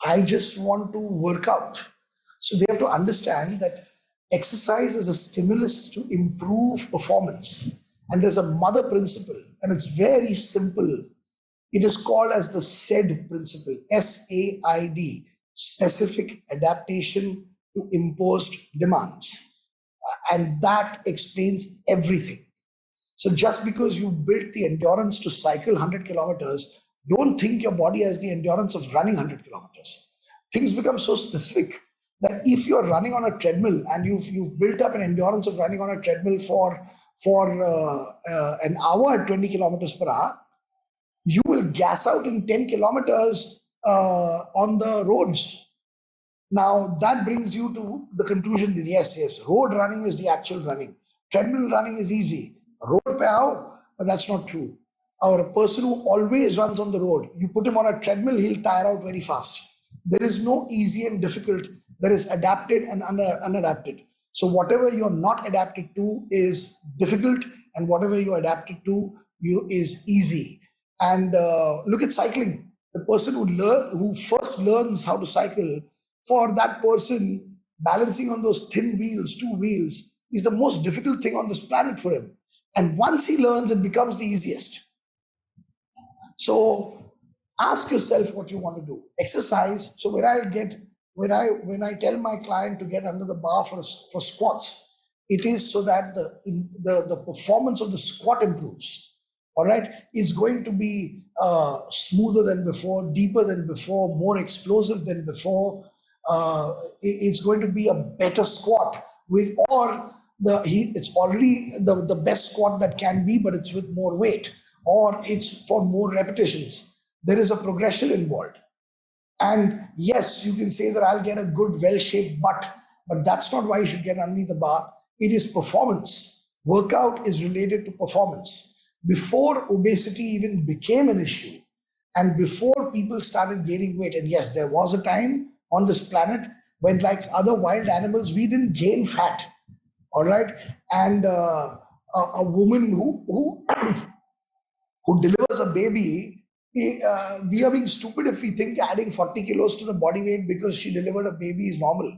I just want to work out. So they have to understand that exercise is a stimulus to improve performance. And there's a mother principle, and it's very simple. It is called as the SAID principle, SAID, specific adaptation to imposed demands. And that explains everything. So just because you built the endurance to cycle 100 kilometers, don't think your body has the endurance of running 100 kilometers. Things become so specific that if you're running on a treadmill and you've built up an endurance of running on a treadmill for an hour at 20 kilometers per hour, you will gas out in 10 kilometers on the roads. Now that brings you to the conclusion that yes, road running is the actual running. Treadmill running is easy. Road pe aao, but that's not true. Or a person who always runs on the road, you put him on a treadmill, he'll tire out very fast. There is no easy and difficult. There is adapted and unadapted. So whatever you're not adapted to is difficult, and whatever you're adapted to is easy. And look at cycling. The person who first learns how to cycle, for that person, balancing on those thin wheels, two wheels, is the most difficult thing on this planet for him. And once he learns, it becomes the easiest. So ask yourself what you want to do. Exercise. So when I tell my client to get under the bar for squats, it is so that the performance of the squat improves. All right, it's going to be smoother than before, deeper than before, more explosive than before. It's going to be a better squat it's already the best squat that can be, but it's with more weight, or it's for more repetitions. There is a progression involved. And yes, you can say that I'll get a good well-shaped butt, but that's not why you should get underneath the bar. It is performance. Workout is related to performance. Before obesity even became an issue, and before people started gaining weight, and yes, there was a time on this planet when, like other wild animals, we didn't gain fat. All right, and a woman who who delivers a baby, we are being stupid if we think adding 40 kilos to the body weight because she delivered a baby is normal.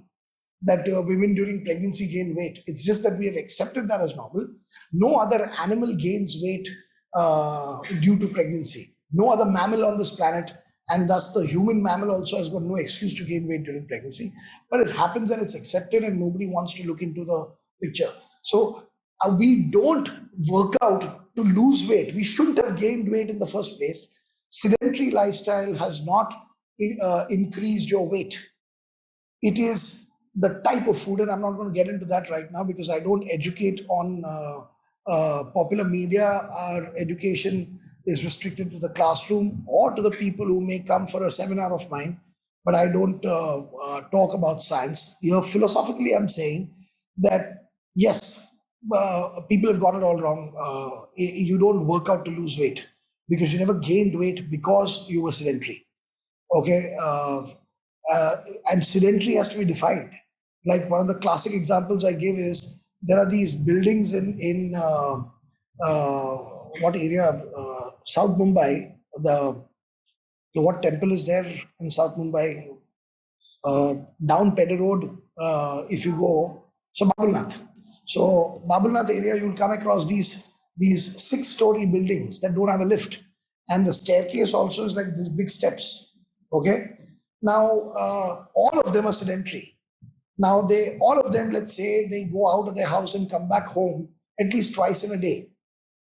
That women during pregnancy gain weight. It's just that we have accepted that as normal. No other animal gains weight due to pregnancy. No other mammal on this planet, and thus the human mammal also has got no excuse to gain weight during pregnancy. But it happens and it's accepted, and nobody wants to look into the picture. So we don't work out to lose weight. We shouldn't have gained weight in the first place. Sedentary lifestyle has not increased your weight. It is the type of food, and I'm not going to get into that right now because I don't educate on popular media. Our education is restricted to the classroom or to the people who may come for a seminar of mine, but I don't talk about science. Here, philosophically, I'm saying that yes, people have got it all wrong. You don't work out to lose weight because you never gained weight because you were sedentary. Okay, and sedentary has to be defined. Like one of the classic examples I give is there are these buildings in what area? South Mumbai. What temple is there in South Mumbai? Down Pedder Road. If you go, so Babulnath. So Babulnath area, you'll come across these 6-story buildings that don't have a lift, and the staircase also is like these big steps. Okay. Now all of them are sedentary. Now all of them, let's say they go out of their house and come back home at least twice in a day.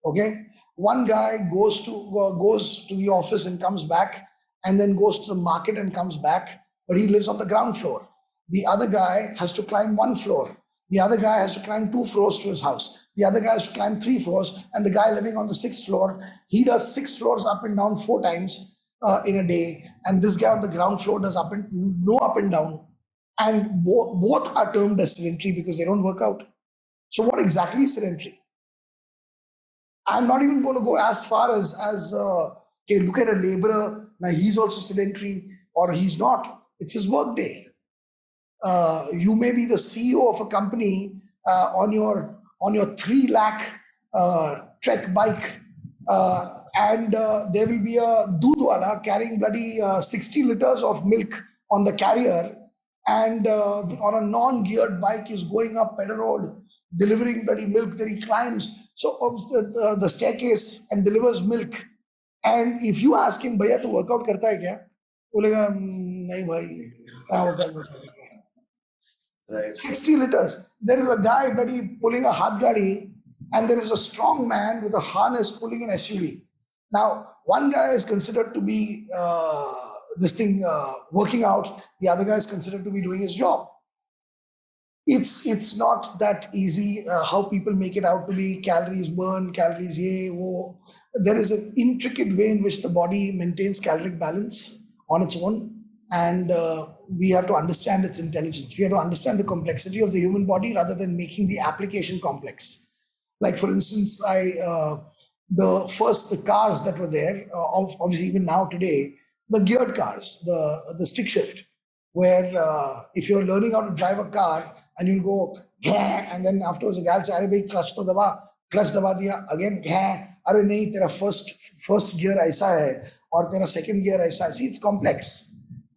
Okay. One guy goes to the office and comes back, and then goes to the market and comes back, but he lives on the ground floor. The other guy has to climb 1 floor. The other guy has to climb 2 floors to his house. The other guy has to climb 3 floors, and the guy living on the 6th floor, he does 6 floors up and down 4 times in a day, and this guy on the ground floor does no up and down, and both are termed as sedentary because they don't work out. So what exactly is sedentary? I'm not even going to go as far as okay, look at a laborer. Now he's also sedentary, or he's not. It's his work day. You may be the CEO of a company on your 3 lakh trek bike, and there will be a doodh wala carrying bloody 60 liters of milk on the carrier, and on a non-geared bike is going up pedal road, delivering bloody milk. Then he climbs the staircase and delivers milk. And if you ask him, भैया तू workout करता है क्या? बोलेगा नहीं भाई, कहाँ workout करता है? Right. 60 liters. There is a guy bloody pulling a hot gadi, and there is a strong man with a harness pulling an SUV. Now, one guy is considered to be working out. The other guy is considered to be doing his job. It's not that easy how people make it out to be. Calories burn, calories ye, wo. There is an intricate way in which the body maintains caloric balance on its own. And we have to understand its intelligence. We have to understand the complexity of the human body rather than making the application complex. Like, for instance, the cars that were there, obviously even now today, the geared cars, the stick shift, where if you're learning how to drive a car and you'll go, and then afterwards the guy will say, "Arey bhai, clutch daba diya, again, arey nahi, tera first gear aisa hai, or tera second gear aisa hai." See, it's complex.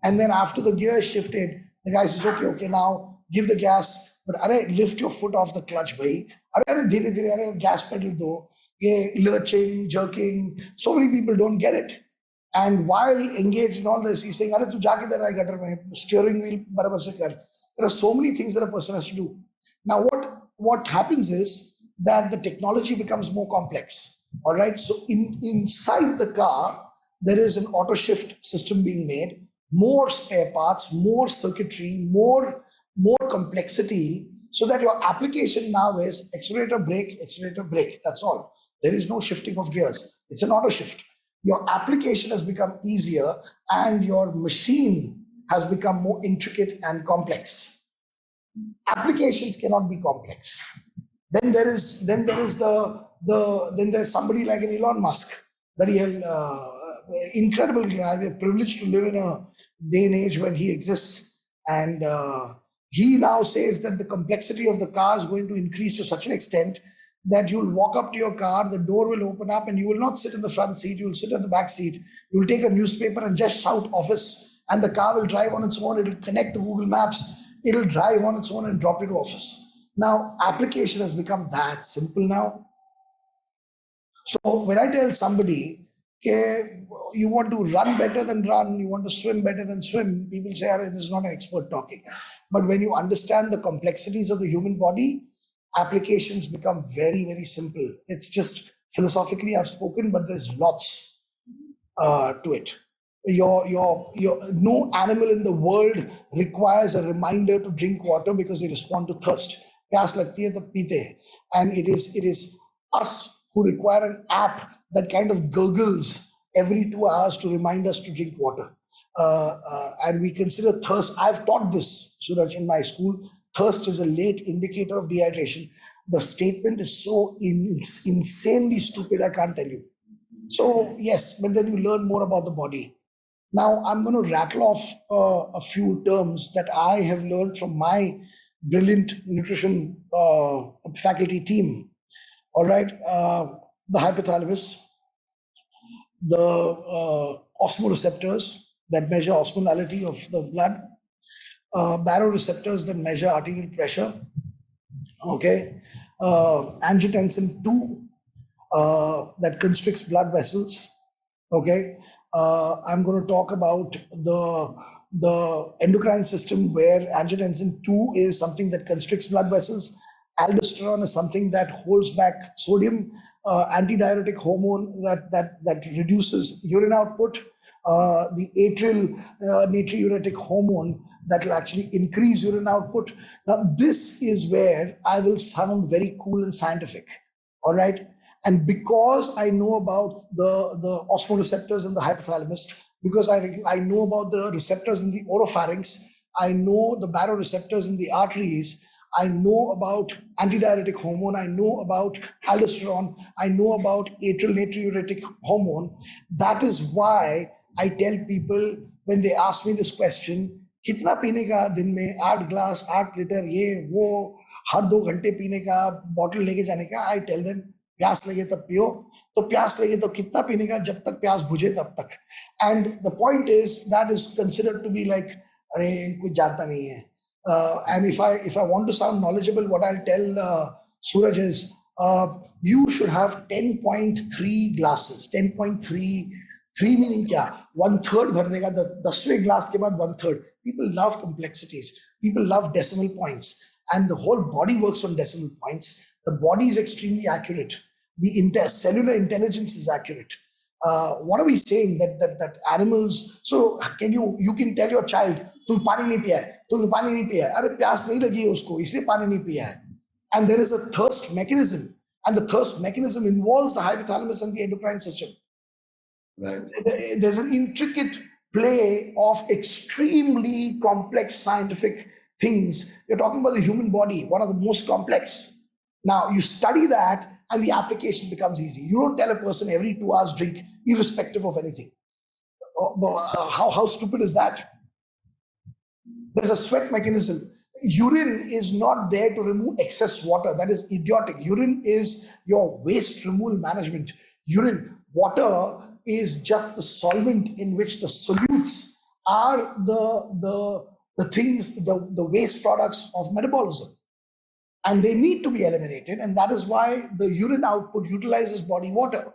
And then after the gear is shifted, the guy says, okay, now give the gas, but lift your foot off the clutch, bhai. Dheere dheere, gas pedal do. Ye lurching, jerking. So many people don't get it. And while engaged in all this, he's saying, tu ja kidhar hai gutter mein, steering wheel barabar se kar. There are so many things that a person has to do. Now, what happens is that the technology becomes more complex. All right. So inside the car, there is an auto shift system being made. More spare parts, more circuitry, more complexity, so that your application now is accelerator, brake, that's all. There is no shifting of gears. It's an auto shift. Your application has become easier and your machine has become more intricate and complex. Applications cannot be complex. Then there's somebody like an Elon Musk, very incredible. We're privileged to live in a day and age when he exists, and he now says that the complexity of the car is going to increase to such an extent that you'll walk up to your car, the door will open up, and you will not sit in the front seat, you'll sit in the back seat. You'll take a newspaper and just shout office, and the car will drive on its own. It'll connect to Google Maps, it'll drive on its own and drop you to office. Now, application has become that simple now. So when I tell somebody, okay, you want to run better than run, you want to swim better than swim, people say, this is not an expert talking. But when you understand the complexities of the human body, applications become very, very simple. It's just philosophically I've spoken, but there's lots to it. No animal in the world requires a reminder to drink water because they respond to thirst. Pyas lagti hai to peete hai. And it is us who require an app that kind of gurgles every 2 hours to remind us to drink water. And we consider thirst. I've taught this, Suraj, in my school. Thirst is a late indicator of dehydration. The statement is so insanely stupid, I can't tell you. So yes, but then you learn more about the body. Now I'm going to rattle off a few terms that I have learned from my brilliant nutrition faculty team. All right, the hypothalamus, the osmoreceptors that measure osmolality of the blood, baroreceptors that measure arterial pressure, okay, angiotensin 2 that constricts blood vessels, okay. I'm going to talk about the endocrine system, where angiotensin 2 is something that constricts blood vessels. Aldosterone is something that holds back sodium, antidiuretic hormone that reduces urine output, the atrial natriuretic hormone that will actually increase urine output. Now, this is where I will sound very cool and scientific, all right? And because I know about the osmoreceptors in the hypothalamus, because I know about the receptors in the oropharynx, I know the baroreceptors in the arteries, I know about antidiuretic hormone, I know about aldosterone, I know about atrial natriuretic hormone. That is why I tell people when they ask me this question, कितना पीने का दिन में 8 glass 8 litre ये वो हर 2 घंटे पीने का बॉटल लेके जाने का, I tell them प्यास लगे तब पियो, तो प्यास लगे तो कितना पीने का, जब तक प्यास बुझे तब तक. And the point is that is considered to be like अरे कुछ जानता नहीं है. And if I want to sound knowledgeable, what I'll tell Suraj is you should have 10.3 glasses. 10.3 meaning क्या? One third भरने का 10वें glass के बाद one third. People love complexities. People love decimal points, and the whole body works on decimal points. The body is extremely accurate. The cellular intelligence is accurate. What are we saying that animals? So you can tell your child तुम पानी नहीं पिया है, तुमने पानी नहीं पिया है, अरे प्यास नहीं लगी है उसको इसलिए पानी नहीं पिया है. And there is a thirst mechanism, and the thirst mechanism involves the hypothalamus and the endocrine system. Right. There's an intricate play of extremely complex scientific things. You're talking about the human body, one of the most complex. Now you study that and the application becomes easy. You don't tell a person every 2 hours drink irrespective of anything. How stupid is that? There's a sweat mechanism. Urine is not there to remove excess water. That is idiotic. Urine is your waste removal management. Water is just the solvent in which the solutes are the things, the waste products of metabolism. And they need to be eliminated. And that is why the urine output utilizes body water.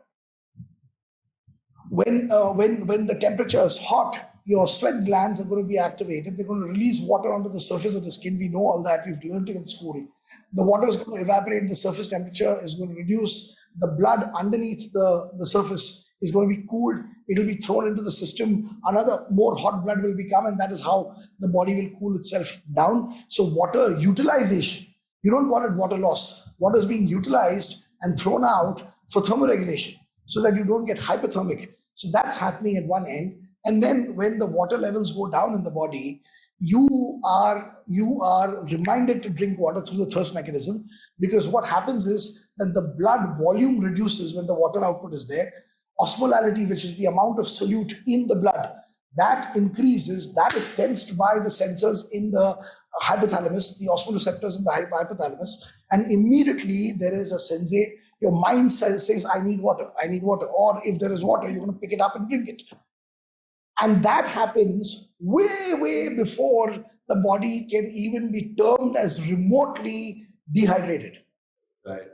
When the temperature is hot, your sweat glands are going to be activated. They're going to release water onto the surface of the skin. We know all that. We've learned it in school. The water is going to evaporate. The surface temperature is going to reduce. The blood underneath the surface is going to be cooled. It will be thrown into the system. Another more hot blood will become, and that is how the body will cool itself down. So water utilization, you don't call it water loss. Water is being utilized and thrown out for thermoregulation so that you don't get hypothermic. So that's happening at one end. And then when the water levels go down in the body, you are reminded to drink water through the thirst mechanism, because what happens is that the blood volume reduces when the water output is there. Osmolality, which is the amount of solute in the blood, that increases. That is sensed by the sensors in the hypothalamus, the osmoreceptors in the hypothalamus, and immediately there is a sense. Your mind says, I need water, or if there is water, you're going to pick it up and drink it. And that happens way before the body can even be termed as remotely dehydrated. Right.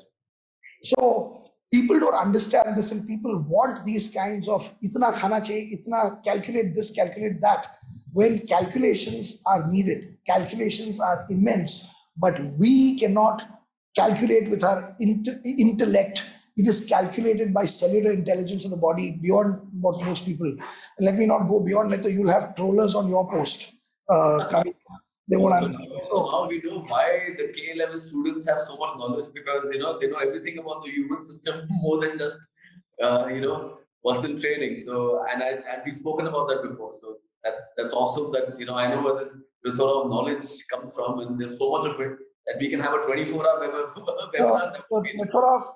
So people don't understand this, and people want these kinds of itna khana chahiye, itna calculate this, calculate that, when calculations are needed. Calculations are immense, but we cannot calculate with our intellect. It is calculated by cellular intelligence of the body beyond what most people. Let me not go beyond. Later, you'll have trollers on your post coming. They won't understand. So now we know why the K level students have so much knowledge, because they know everything about the human system more than just person training. So and we've spoken about that before. So that's awesome. That I know where this sort of knowledge comes from, and there's so much of it that we can have a 24-hour webinar.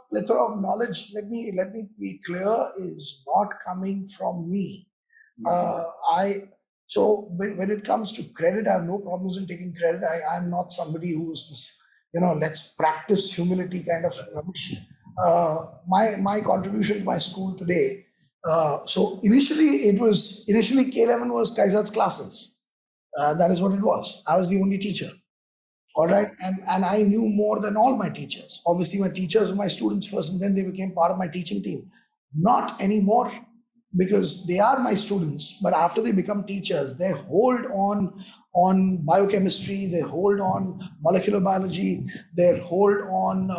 Plethora of knowledge. Let me be clear, is not coming from me. So when it comes to credit, I have no problems in taking credit. I'm not somebody who's this, let's practice humility kind of rubbish. My contribution to my school today. So initially K11 was Kaizzad's classes. That is what it was. I was the only teacher. All right. And I knew more than all my teachers. Obviously, my teachers were my students first, and then they became part of my teaching team. Not anymore, because they are my students, but after they become teachers, they hold on biochemistry, they hold on molecular biology, they hold on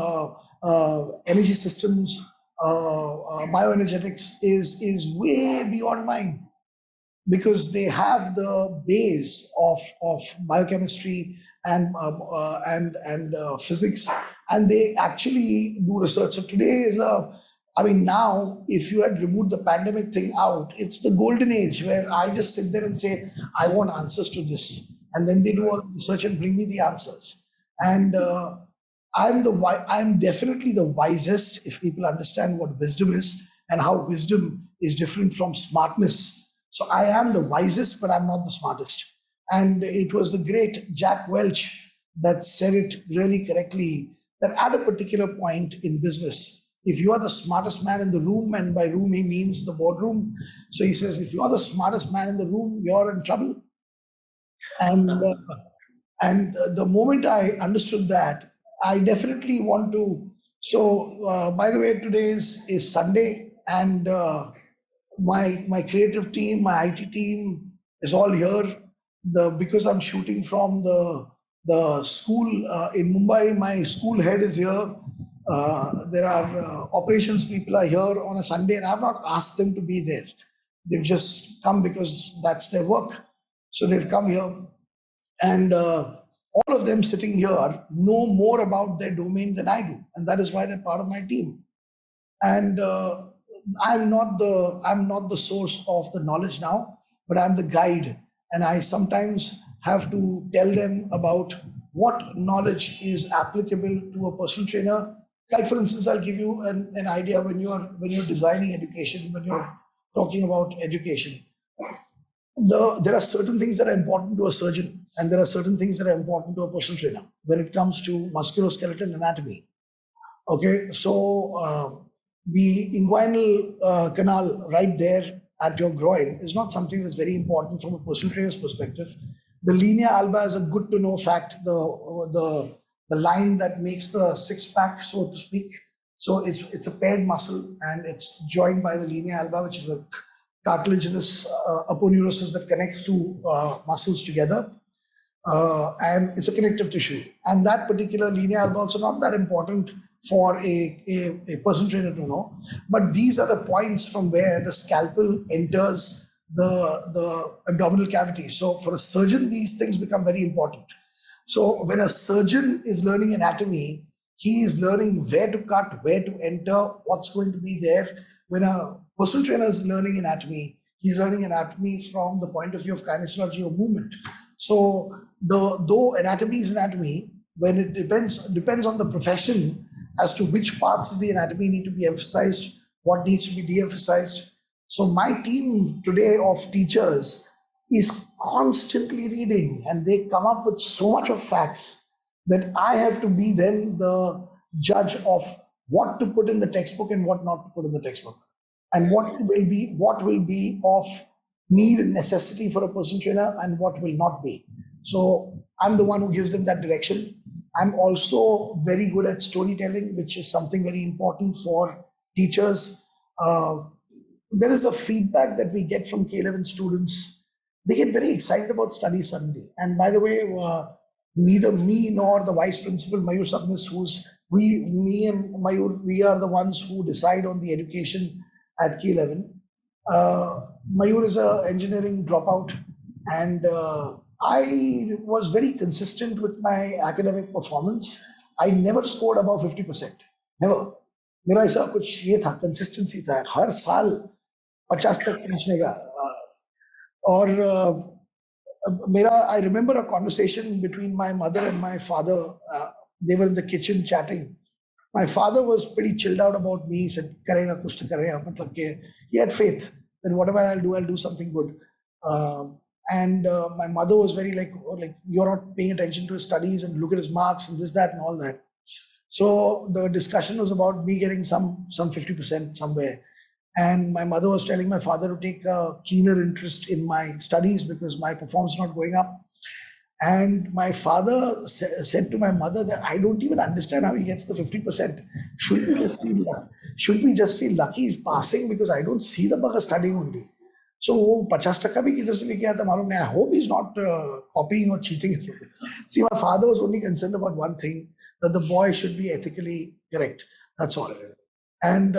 energy systems, bioenergetics is way beyond mine, because they have the base of biochemistry and physics, and they actually do research. So today is now, if you had removed the pandemic thing out, it's the golden age where I just sit there and say, I want answers to this. And then they do all the research and bring me the answers. And I'm definitely the wisest, if people understand what wisdom is and how wisdom is different from smartness. So I am the wisest, but I'm not the smartest. And it was the great Jack Welch that said it really correctly, that at a particular point in business, if you are the smartest man in the room, and by room he means the boardroom. So he says, if you are the smartest man in the room, you're in trouble. And the moment I understood that, I definitely want to. So, by the way, today is Sunday, and my creative team, my IT team is all here. Because I'm shooting from the school in Mumbai, my school head is here. There are operations people are here on a Sunday, and I've not asked them to be there. They've just come because that's their work. So they've come here, and all of them sitting here know more about their domain than I do, and that is why they're part of my team. And I'm not the source of the knowledge now, but I'm the guide, and I sometimes have to tell them about what knowledge is applicable to a personal trainer. Like for instance, I'll give you an idea. When you're designing education, when you're talking about education, there are certain things that are important to a surgeon, and there are certain things that are important to a personal trainer when it comes to musculoskeletal anatomy. Okay, so the inguinal canal right there at your groin is not something that's very important from a personal trainer's perspective. The linea alba is a good to know fact, the line that makes the six pack, so to speak. So it's a paired muscle, and it's joined by the linea alba, which is a cartilaginous aponeurosis that connects two muscles together, and it's a connective tissue. And that particular linea alba also not that important for a personal trainer to know. But these are the points from where the scalpel enters the abdominal cavity. So for a surgeon, these things become very important. So when a surgeon is learning anatomy, he is learning where to cut, where to enter, what's going to be there. When a personal trainer is learning anatomy, he's learning anatomy from the point of view of kinesiology or movement. So though anatomy is anatomy, when it depends on the profession as to which parts of the anatomy need to be emphasized, what needs to be de-emphasized. So my team today of teachers is constantly reading, and they come up with so much of facts that I have to be then the judge of what to put in the textbook and what not to put in the textbook, and what will be of need and necessity for a personal trainer and what will not be. So I'm the one who gives them that direction. I'm also very good at storytelling, which is something very important for teachers. Uh, there is a feedback that we get from K11 students. They get very excited about study suddenly. And by the way, neither me nor the vice principal, Mayur Sabnis, me and Mayur, we are the ones who decide on the education at K11. Mayur is an engineering dropout, and I was very consistent with my academic performance. I never scored above 50%. Never. मेरा ऐसा कुछ ये था, consistency था, हर साल 50 तक पहुंचने का. और मेरा, I remember a conversation between my mother and my father. They were in the kitchen chatting. My father was pretty chilled out about me. He said, "करेगा कुछ तो करेगा." मतलब कि he had faith that whatever I'll do something good. And my mother was very like, you're not paying attention to his studies, and look at his marks and this, that, and all that. So the discussion was about me getting some 50% somewhere. And my mother was telling my father to take a keener interest in my studies because my performance was not going up. And my father said to my mother that I don't even understand how he gets the 50%. Should we just feel lucky he's passing, because I don't see the bugger studying only. So वो 50% भी किधर से लेके आया था मालूम नहीं. I hope he's not copying or cheating or something. See, my father was only concerned about one thing, that the boy should be ethically correct. That's all. And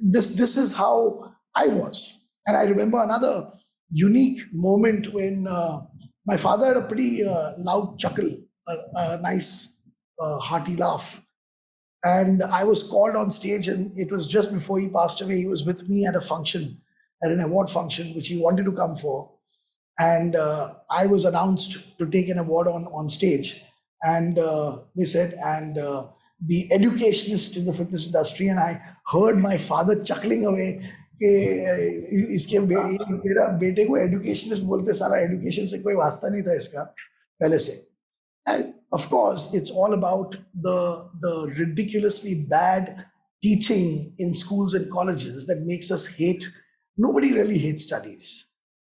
this is how I was. And I remember another unique moment when my father had a pretty loud chuckle, a nice hearty laugh. And I was called on stage, and it was just before he passed away. He was with me at a function, at an award function, which he wanted to come for. And I was announced to take an award on stage. And they said, and the educationist in the fitness industry, and I heard my father chuckling away. इसके मेरा बेटे को educationist बोलते, सारा education से कोई वास्ता नहीं था इसका पहले से. And of course, it's all about the ridiculously bad teaching in schools and colleges that makes us hate. Nobody really hates studies.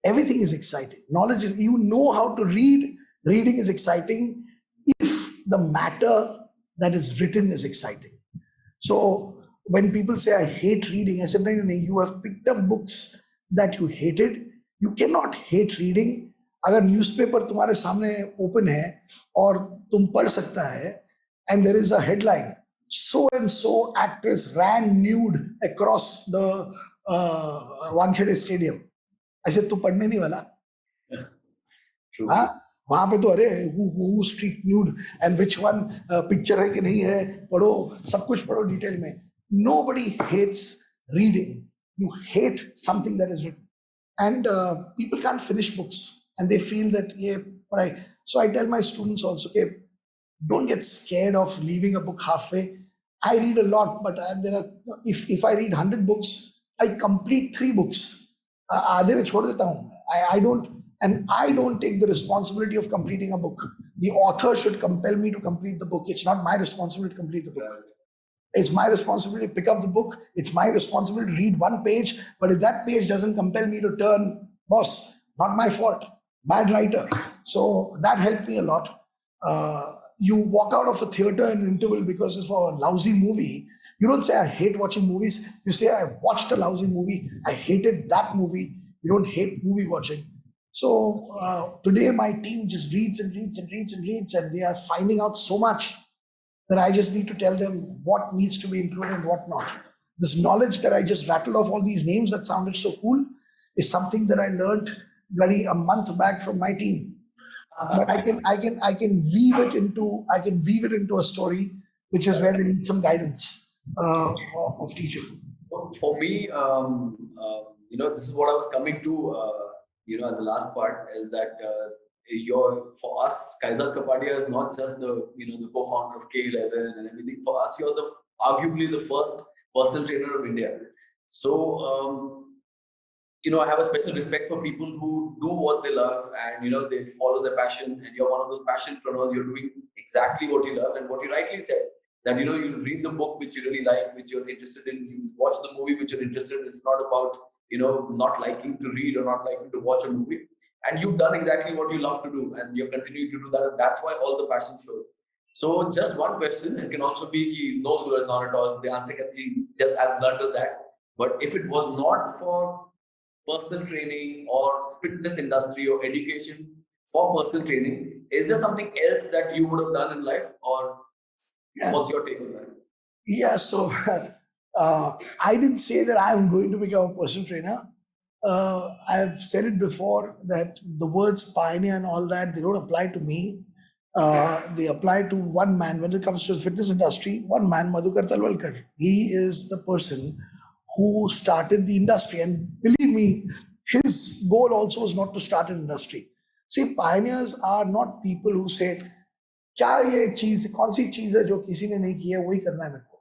Everything is exciting. Knowledge is, you know how to read. Reading is exciting if the matter that is written is exciting. So when people say, I hate reading, I said, no, no, no, you have picked up books that you hated. You cannot hate reading. अगर newspaper तुम्हारे सामने open है और तुम पढ़ सकता है, and there is a headline, so and so actress ran nude across the Wankhede Stadium. I said, तू पढ़ने नहीं वाला. True. हाँ, वहां पे तो अरे who street nude and which one picture है कि नहीं है, पढ़ो, सब कुछ पढ़ो डिटेल में. Nobody hates reading. You hate something that is written. And people can't finish books and they feel that, yeah, but so I tell my students also, okay, don't get scared of leaving a book halfway. I read a lot, but if I read 100 books, I complete 3 books. आधे में छोड़ देता हूँ. I don't take the responsibility of completing a book. The author should compel me to complete the book. It's not my responsibility to complete the book. It's my responsibility to pick up the book. It's my responsibility to read 1 page. But if that page doesn't compel me to turn, boss, not my fault. Bad writer. So that helped me a lot. You walk out of a theater in an interval because it's for a lousy movie. You don't say, I hate watching movies. You say, I watched a lousy movie. I hated that movie. You don't hate movie watching. So today my team just reads and reads and reads and reads, and they are finding out so much that I just need to tell them what needs to be included and what not. This knowledge that I just rattled off all these names that sounded so cool is something that I learned bloody a month back from my team. But I can weave it into a story, which is where they need some guidance of teacher. For me, this is what I was coming to, at the last part, is that for us, Kaizzad Capadia is not just the co-founder of K11 and everything. For us, you're arguably the first personal trainer of India. So, I have a special respect for people who do what they love and, they follow their passion, and you're one of those passionpreneurs. You're doing exactly what you love, and what you rightly said, that, you read the book which you really like, which you're interested in, you watch the movie which you're interested in. It's not about, not liking to read or not liking to watch a movie. And you've done exactly what you love to do, and you're continuing to do that. And that's why all the passion shows. So just one question, it can also be, no, Suraj, not at all. The answer can be just as blunt as that. But if it was not for personal training or fitness industry or education for personal training, is there something else that you would have done in life, or what's your take on that? Yeah, so I didn't say that I'm going to become a personal trainer. I've said it before that the words pioneer and all that, they don't apply to me. They apply to one man. When it comes to the fitness industry, one man, Madhukar Talwalkar. He is the person who started the industry. And believe me, his goal also was not to start an industry. See, pioneers are not people who say, क्या ये चीज कौन सी चीज है जो किसी ने नहीं की है वही करना है मेरे को.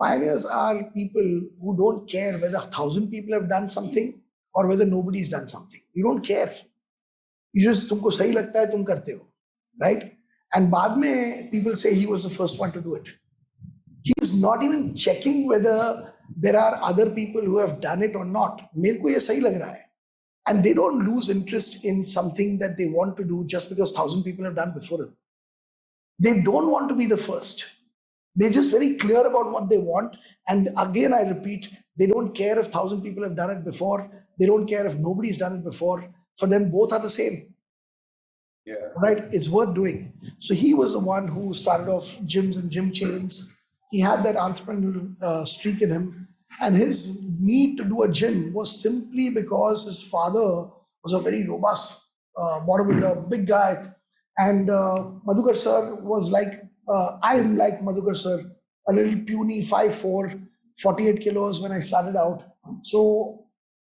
Pioneers are people who don't care whether 1,000 people have done something or whether nobody's done something. You don't care. You just, तुमको सही लगता है तुम करते हो, right? And बाद में people say he was the first one to do it. He is not even checking whether there are other people who have done it or not. मेरे को ये सही लग रहा है. And they don't lose interest in something that they want to do just because 1,000 people have done before them. They don't want to be the first. They're just very clear about what they want. And again, I repeat, they don't care if 1,000 people have done it before. They don't care if nobody's done it before. For them, both are the same. Yeah. Right? It's worth doing. So he was the one who started off gyms and gym chains. He had that entrepreneurial streak in him. And his need to do a gym was simply because his father was a very robust bodybuilder, big guy. And Madhukar sir was like, I am like Madhukar sir, a little puny, 5'4", 48 kilos when I started out. So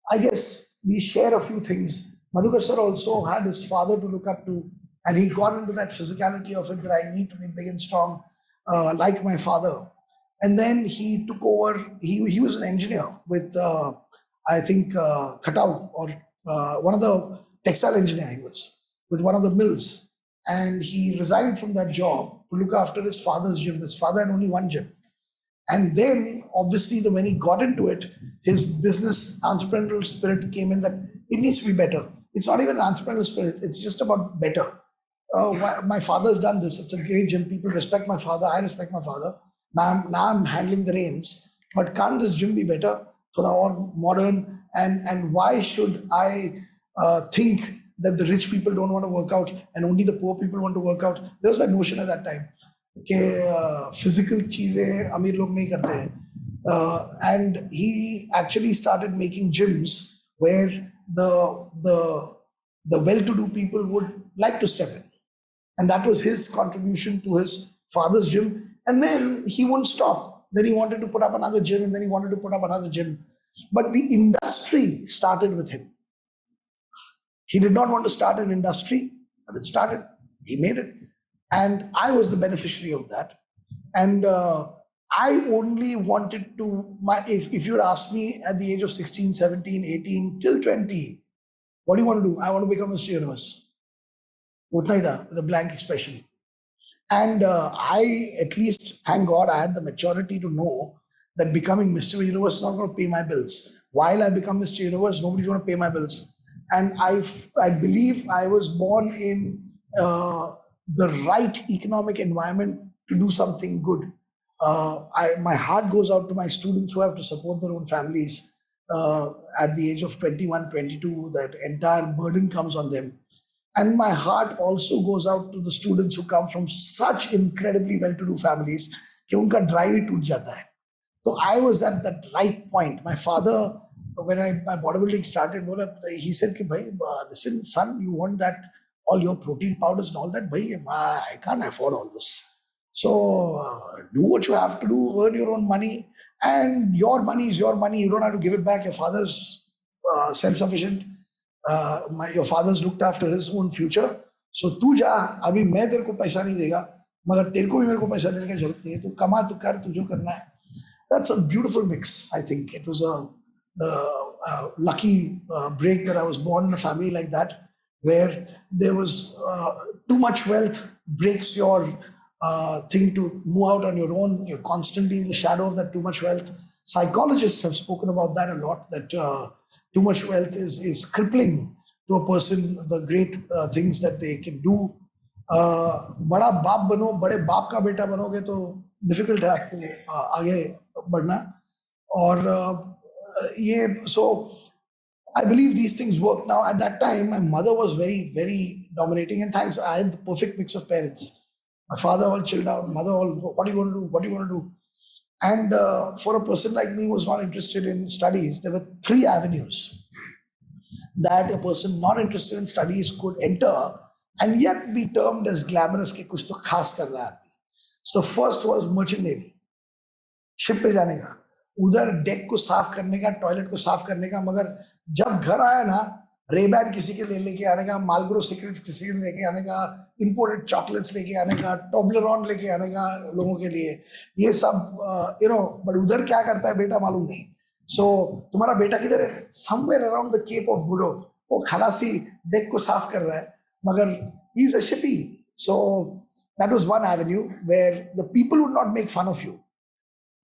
I guess we share a few things. Madhukar sir also had his father to look up to, and he got into that physicality of it, that I need to be big and strong, like my father. And then he took over. He was an engineer with, I think, Khatau, or one of the textile engineer he was, with one of the mills. And he resigned from that job to look after his father's gym. His father had only one gym. And then obviously, when he got into it, his business entrepreneurial spirit came in that it needs to be better. It's not even an entrepreneurial spirit, it's just about better. My father's done this. It's a great gym. People respect my father. I respect my father. Now I'm handling the reins. But can't this gym be better? So now more modern. And why should I think that the rich people don't want to work out and only the poor people want to work out? There was that notion at that time. कि physical चीजें अमीर लोग नहीं करते हैं. And he actually started making gyms where the well-to-do people would like to step in. And that was his contribution to his father's gym. And then he wouldn't stop. Then he wanted to put up another gym, and then he wanted to put up another gym. But the industry started with him. He did not want to start an industry, but it started. He made it. And I was the beneficiary of that. And I only wanted to, if you'd asked me at the age of 16, 17, 18, till 20, what do you want to do? I want to become Mr. Universe. Utna hi tha, with a blank expression. And I, at least, thank God, I had the maturity to know that becoming Mr. Universe is not going to pay my bills. While I become Mr. Universe, nobody's going to pay my bills. And I believe I was born in the right economic environment to do something good. My heart goes out to my students who have to support their own families at the age of 21, 22. That entire burden comes on them. And my heart also goes out to the students who come from such incredibly well-to-do families कि उनका drive ही टूट जाता है. So I was at that right point. My father, when my bodybuilding started, he said, कि, "Bhai, listen, son, you want that, all your protein powders and all that, bhai, I can't afford all this. So do what you have to do, earn your own money, and your money is your money. You don't have to give it back. Your father's self-sufficient. Your father's looked after his own future. So तू जा, अभी मैं तेरे को पैसा नहीं देगा, मगर तेरे को भी मेरे को पैसा देने की जरूरत नहीं है. तू कमा, तू कर, तू जो करना है." That's a beautiful mix. I think it was a lucky break that I was born in a family like that, where there was too much wealth breaks your thing to move out on your own. You're constantly in the shadow of that too much wealth. Psychologists have spoken about that a lot, that too much wealth is crippling to a person, the great things that they can do. बड़ा बाप बनो, बड़े बाप का बेटा बनोगे तो difficult है आपको आगे बढ़ना. और ये, so I believe these things work. Now, at that time, my mother was very, very dominating, and thanks, I had the perfect mix of parents. My father all chilled out, mother all, "What are you going to do? What are you going to do?" And for a person like me who was not interested in studies, there were 3 avenues that a person not interested in studies could enter and yet be termed as glamorous कि कुछ तो खास कर रहा है. So the first was merchant navy. Ship पे जाने का, उधर डेक को साफ करने का, टॉयलेट को साफ करने का. मगर जब घर आया ना, रेबैन किसी के लिए लेके आने का, मालब्रो सिगरेट किसी के लिए लेके आने का, इंपोर्टेड चॉकलेट्स लेके आने का, टोबलरॉन लेके आने का लोगों के लिए, ये सब बट उधर क्या करता है बेटा मालूम नहीं. सो तुम्हारा बेटा किधर है? Somewhere around the Cape of Good Hope. वो खलासी डेक को साफ कर रहा है, मगर he is a shippy. So that was one avenue where the people would not make fun of you,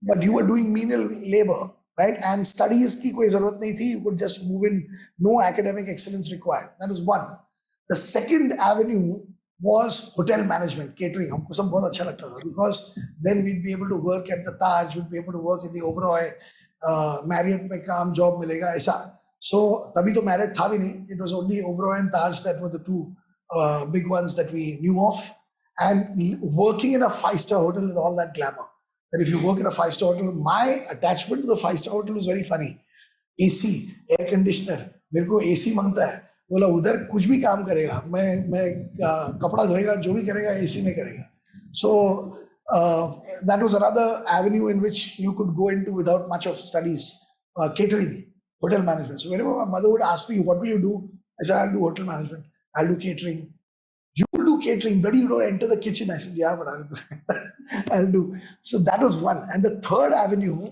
but you were doing menial labor, right? And studies की कोई जरूरत नहीं थी. You could just move in, no academic excellence required. That was one. The second avenue was hotel management, catering. हमको सब बहुत अच्छा लगता था, because then we'd be able to work at the Taj, we'd be able to work in the Oberoi, Marriott में काम job मिलेगा ऐसा. So तभी तो Marriott था भी नहीं. It was only Oberoi and Taj that were the 2 big ones that we knew of. And working in a 5-star hotel and all that glamour. That if you work in a 5-star hotel, my attachment to the 5-star hotel was very funny. AC, air conditioner, मेरे को AC मांगता है, बोला उधर कुछ भी काम करेगा, मैं कपड़ा धोएगा, जो भी करेगा AC में करेगा. So that was another avenue in which you could go into without much of studies. Catering, hotel management. So whenever my mother would ask me, "What will you do?" I said, "I'll do hotel management, I'll do catering." "You will do catering, but you don't enter the kitchen." I said, "Yeah, but I'll do." So that was one. And the third avenue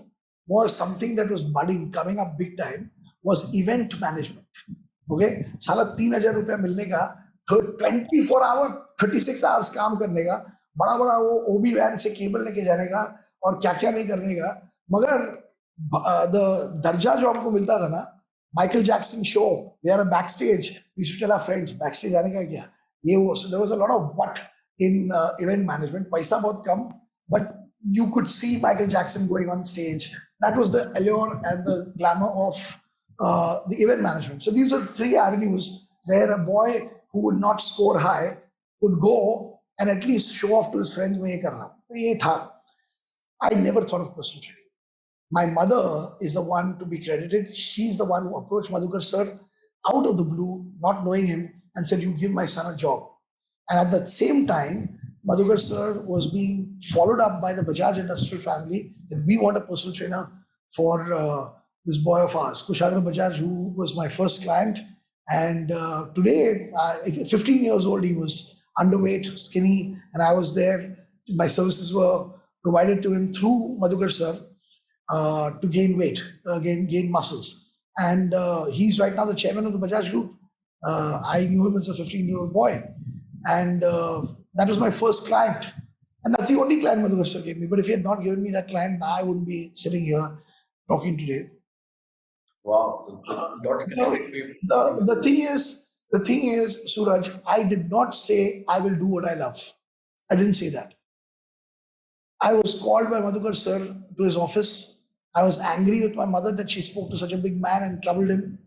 was something that was budding, coming up big time, was event management. Okay? साला 3,000 रुपया मिलने का, 24 hour, 36 hours काम करने का, बड़ा बड़ा वो OB वैन से केबल लेके जाने का, और क्या क्या नहीं करने का. मगर the दर्जा जो हमको मिलता था ना, Michael Jackson show, we are backstage, we used to tell our friends backstage आने का क्या, ये वो. So there was a lot of what in event management, पैसा बहुत कम, but you could see Michael Jackson going on stage. That was the allure and the glamour of the event management. So these are three avenues where a boy who would not score high would go and at least show off to his friends, मैं ये कर रहा हूँ. तो ये था. I never thought of personal training. My mother is the one to be credited. She's the one who approached Madhukar sir out of the blue, not knowing him, and said, "You give my son a job." And at that same time, Madhukar sir was being followed up by the Bajaj industrial family that we want a personal trainer for this boy of ours, Kushagra Bajaj, who was my first client. And today, 15 years old, he was underweight, skinny, and I was there. My services were provided to him through Madhukar sir to gain weight, gain muscles. And he's right now the chairman of the Bajaj Group. I knew him as a 15-year-old boy. And that was my first client. And that's the only client Madhukar sir gave me. But if he had not given me that client, I wouldn't be sitting here talking today. Wow. So dots connected for you. The thing is, Suraj, I did not say I will do what I love. I didn't say that. I was called by Madhukar sir to his office. I was angry with my mother that she spoke to such a big man and troubled him.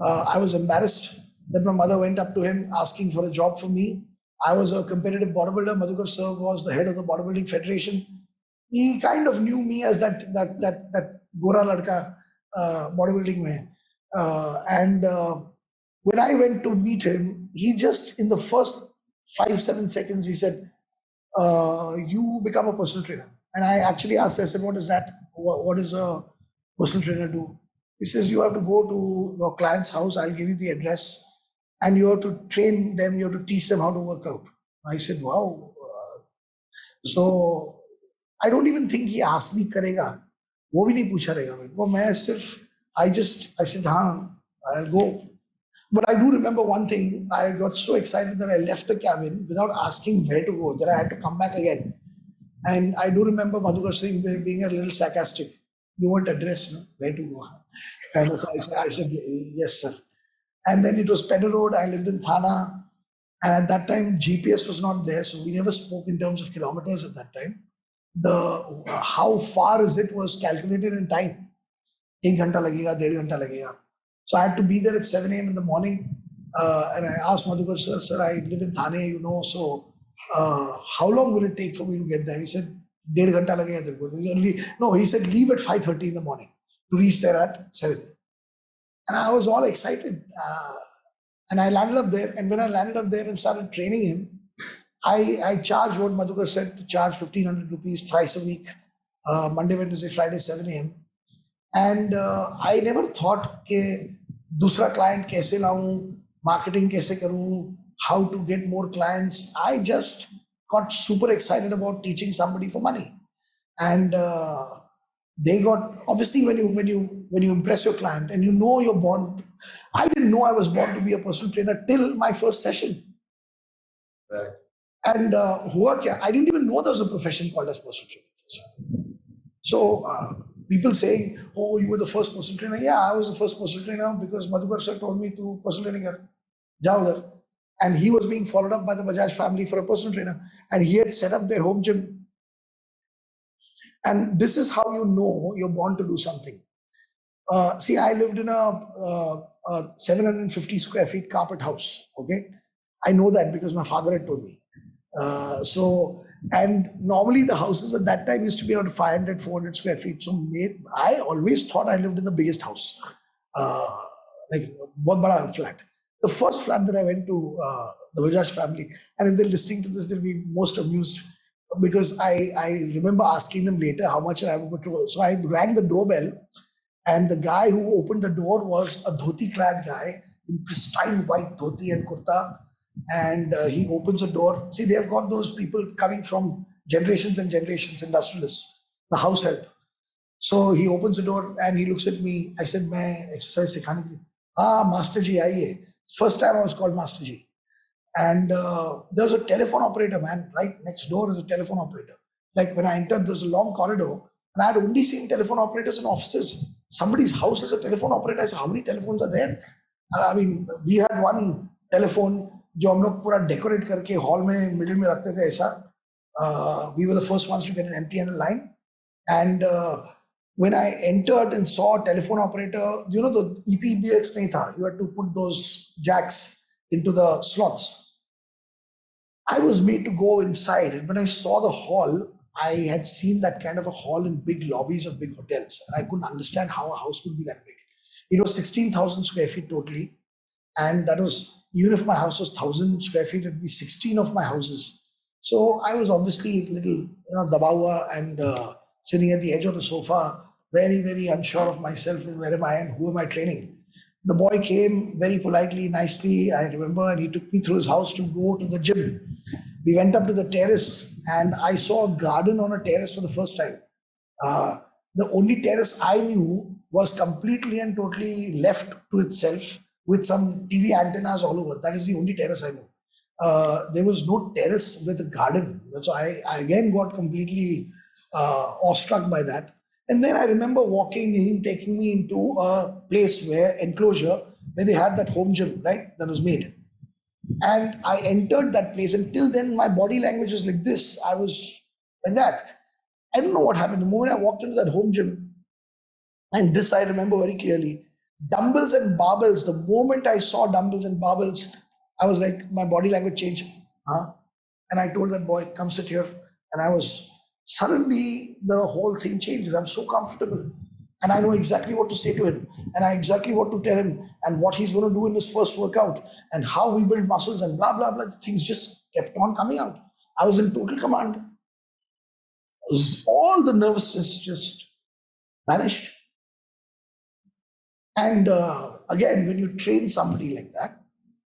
I was embarrassed that my mother went up to him asking for a job for me. I was a competitive bodybuilder. Madhukar sir was the head of the bodybuilding federation. He kind of knew me as that Gora Ladka bodybuilding man. And when I went to meet him, he just in the first 5-7 seconds he said, "You become a personal trainer." And I actually asked, I said, "What is that? What does a personal trainer do?" He says, "You have to go to your client's house. I'll give you the address, and you have to train them. You have to teach them how to work out." I said, "Wow." So I don't even think he asked me करेगा. वो भी नहीं पूछा रहेगा मेरे को. मैं सिर्फ I said, "हाँ, I'll go." But I do remember one thing. I got so excited that I left the cabin without asking where to go, that I had to come back again. And I do remember Madhukar Singh being a little sarcastic. "You want address, no? Where to go?" And so I said, "Yes, sir." And then it was Pedder Road. I lived in Thana. And at that time, GPS was not there. So we never spoke in terms of kilometers at that time. The how far is it was calculated in time. 1 घंटा लगेगा, 1.5 घंटा लगेगा. So I had to be there at 7 a.m. in the morning. And I asked Madhukar sir, "Sir, I live in Thane, you know, so how long will it take for me to get there?" He said, "1.5 घंटा लगेगा तेरे को." No, he said, "Leave at 5:30 in the morning to reach there at 7." And I was all excited. And I landed up there. And when I landed up there and started training him, I charged what Madhukar said to charge 1,500 rupees thrice a week, Monday, Wednesday, Friday, 7 a.m. And I never thought कि दूसरा client कैसे लाऊं, marketing कैसे करूं, how to get more clients. I just got super excited about teaching somebody for money. And they got, obviously when you impress your client and you know you're born. I didn't know I was born to be a personal trainer till my first session. Right. And हुआ क्या? I didn't even know there was a profession called as personal trainer. So people saying, "Oh, you were the first personal trainer." Yeah, I was the first personal trainer because Madhukar sir told me to personal training kar, jao udhar. And he was being followed up by the Bajaj family for a personal trainer. And he had set up their home gym. And this is how you know you're born to do something. See, I lived in a 750 square feet carpet house. Okay, I know that because my father had told me. And normally the houses at that time used to be around 500, 400 square feet. So I always thought I lived in the biggest house, like बहुत बड़ा flat. The first flat that I went to, the Bajaj family, and if they're listening to this, they'll be most amused because I remember asking them later how much I would to. So I rang the doorbell, and the guy who opened the door was a dhoti-clad guy in pristine white dhoti and kurta. And he opens a door. See, they have got those people coming from generations and generations, industrialists, the house help. So he opens the door and he looks at me. I said, "मैं exercise सिखाने के लिए." "Ah, Master Ji, आइए." First time I was called Master Ji. And there was a telephone operator, man. Right next door is a telephone operator. Like when I entered, there's a long corridor, And I had only seen telephone operators in offices. Somebody's house is a telephone operator. I said, how many telephones are there? I mean, we had one telephone जो हम लोग पूरा decorate करके hall में middle में रखते थे ऐसा. We were the first ones to get an MTN line. And when I entered and saw a telephone operator, you know, the EPBX nahi tha. You had to put those jacks into the slots. I was made to go inside. And when I saw the hall, I had seen that kind of a hall in big lobbies of big hotels. And I couldn't understand how a house could be that big. It was 16,000 square feet totally. And that was, even if my house was 1,000 square feet, it'd be 16 of my houses. So I was obviously a little, dabawa and sitting at the edge of the sofa, very, very unsure of myself. Where am I and who am I training? The boy came very politely, nicely, I remember, and he took me through his house to go to the gym. We went up to the terrace and I saw a garden on a terrace for the first time. The only terrace I knew was completely and totally left to itself with some TV antennas all over. That is the only terrace I knew. There was no terrace with a garden. So I again got completely awestruck by that. And then I remember walking in, taking me into a place where enclosure, where they had that home gym, right? That was made. And I entered that place. Until then, my body language was like this. I was like that. I don't know what happened. The moment I walked into that home gym, and this I remember very clearly, dumbbells and barbells, the moment I saw dumbbells and barbells, I was like, my body language changed. Huh? And I told that boy, come sit here. And I was, suddenly the whole thing changes. I'm so comfortable. And I know exactly what to say to him. And I exactly what to tell him and what he's going to do in his first workout and how we build muscles and blah, blah, blah. Things just kept on coming out. I was in total command. All the nervousness just vanished. And again, when you train somebody like that,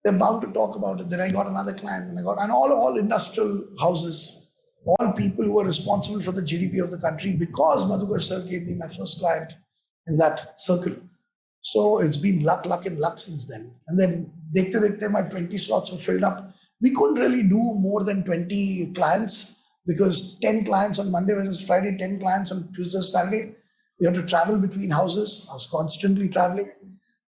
they're bound to talk about it. Then I got another client, and all industrial houses, all people who are responsible for the GDP of the country, because Madhukar sir gave me my first client in that circle. So it's been luck, and luck since then. And then dekhte my 20 slots were filled up. We couldn't really do more than 20 clients because 10 clients on Monday, Wednesday, Friday, 10 clients on Tuesday, Saturday. We had to travel between houses. I was constantly traveling.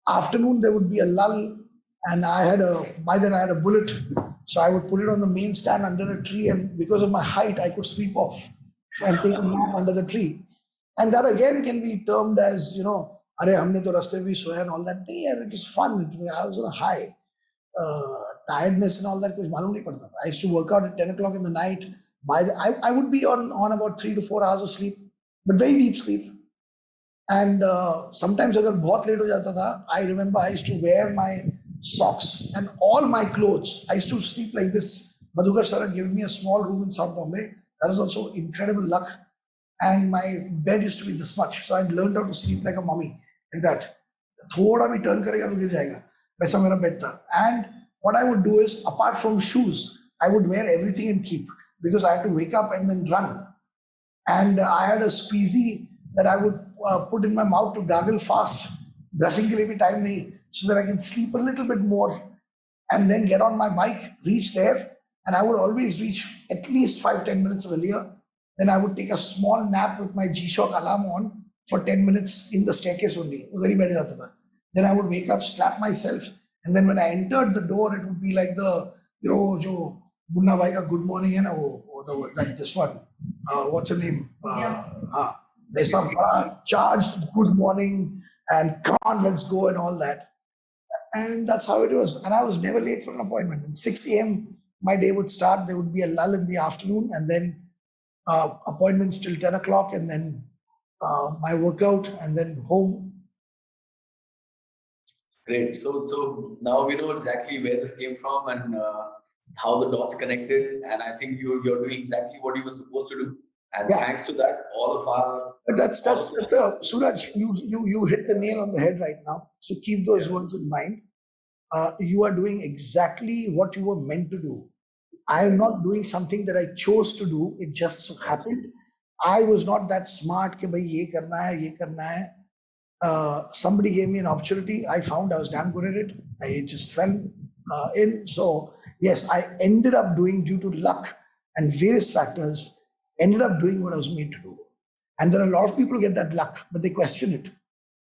Afternoon, there would be a lull. And by then I had a bullet. So I would put it on the main stand under a tree. And because of my height, I could sleep off and take a nap under the tree. And that again can be termed as, Are humne to raste bhi soya and all that. Yeah, it was fun. I was on a high. Tiredness and all that, kuch malum nahi padta. I used to work out at 10 o'clock in the night. I would be on about 3 to 4 hours of sleep, but very deep sleep. And sometimes agar bahut late ho jata tha, I remember I used to wear my socks and all my clothes. I used to sleep like this. Madhukar sir had given me a small room in South Bombay. That was also incredible luck. And my bed used to be this much. So I learned how to sleep like a mummy, like that. Thoda bhi turn karega to gir jayega. Waisa mera bed tha. And what I would do is, apart from shoes, I would wear everything in keep because I had to wake up and then run. And I had a squeezy that I would put in my mouth to gargle fast. Brushing ke liye bhi time nahi, so that I can sleep a little bit more and then get on my bike, reach there. And I would always reach at least 5-10 minutes earlier. Then I would take a small nap with my G-Shock alarm on for 10 minutes in the staircase only. Then I would wake up, slap myself. And then when I entered the door, it would be like the, jo Bunna Bhai ka good morning hai na, like this one. What's her name? There's some charged good morning and come on, let's go and all that. And that's how it was. And I was never late for an appointment. At 6 a.m., my day would start. There would be a lull in the afternoon and then appointments till 10 o'clock and then my workout and then home. Great. So now we know exactly where this came from and how the dots connected. And I think you're doing exactly what you were supposed to do. And thanks to that, all of our. But that's Suraj, you hit the nail on the head right now. So keep those words in mind. You are doing exactly what you were meant to do. I am not doing something that I chose to do. It just so happened. I was not that smart. Ke bhai ye karna hai. Somebody gave me an opportunity. I found I was damn good at it. I just fell in. So yes, I ended up doing, due to luck and various factors, ended up doing what I was made to do. And there are a lot of people who get that luck, but they question it.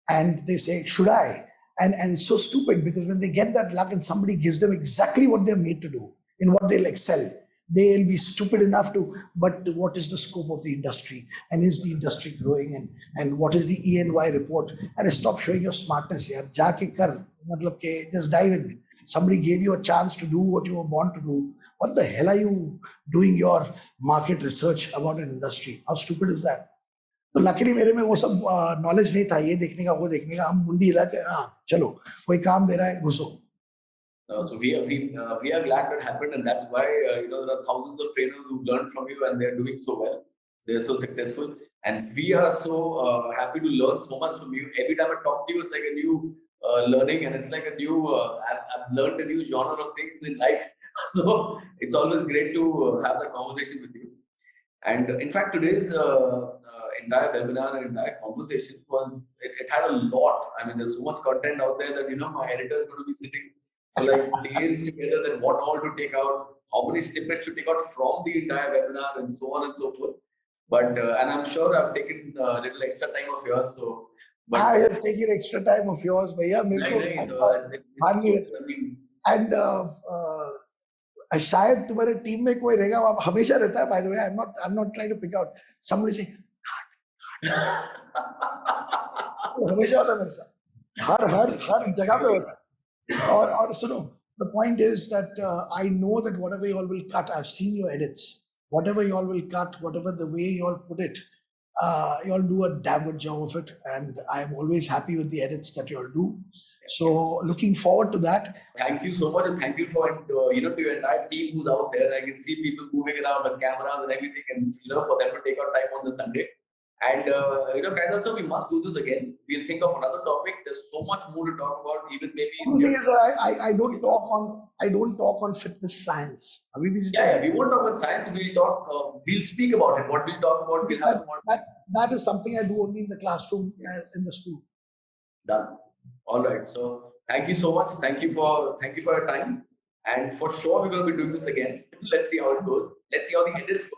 And they say, should I? And it's so stupid, because when they get that luck and somebody gives them exactly what they're made to do, in what they'll excel, they'll be stupid enough to, but what is the scope of the industry? And is the industry growing? And what is the E&Y report? And stop showing your smartness here. Jaake kar, matlab ke, just dive in. Somebody gave you a chance to do what you were born to do. What the hell are you doing your market research about an industry? How stupid is that? तो luckily मेरे में वो सब knowledge नहीं था, ये देखने का वो देखने का. हम मुंडी हिला के हाँ चलो कोई काम दे रहा है घुसो. So we are glad that happened, and that's why there are thousands of trainers who learned from you, and they're doing so well. They're so successful, and we are so happy to learn so much from you. Every time I talk to you, it's like a new learning, and it's like a new. I've learned a new genre of things in life. So it's always great to have that conversation with you. And in fact, today's entire webinar and entire conversation it had a lot. I mean, there's so much content out there that my editor is going to be sitting for like days together, that what all to take out, how many snippets to take out from the entire webinar, and so on and so forth. But and I'm sure I've taken a little extra time of yours. So, but I have taken extra time of yours, bhaiya. And शायद तुम्हारे team में कोई रहेगा, वो हमेशा रहता है. By the way, I'm not trying to pick out. Somebody say, हमेशा होता है मेरे साथ. हर जगह पे होता है. और सुनो, the point is that I know that whatever you all will cut, I've seen your edits. Whatever you all will cut, whatever the way you all put it, you all do a damn good job of it, and I'm always happy with the edits that you all do. So looking forward to that. Thank you so much, and thank you for to your entire team who's out there. I can see people moving around with cameras and everything, and for them to take out time on the Sunday. And Kaizzad, so we must do this again. We'll think of another topic. There's so much more to talk about. Even maybe. I don't talk on fitness science. We won't talk on science. We'll speak about it. What we'll talk about, we'll have some more. That is something I do only in the classroom, in the school. Done. All right. So thank you so much. Thank you for your time. And for sure, we're going to be doing this again. Let's see how it goes. Let's see how the edits go.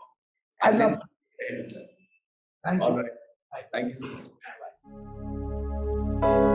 I love it. Thank you. All right. Thank you so much. Bye.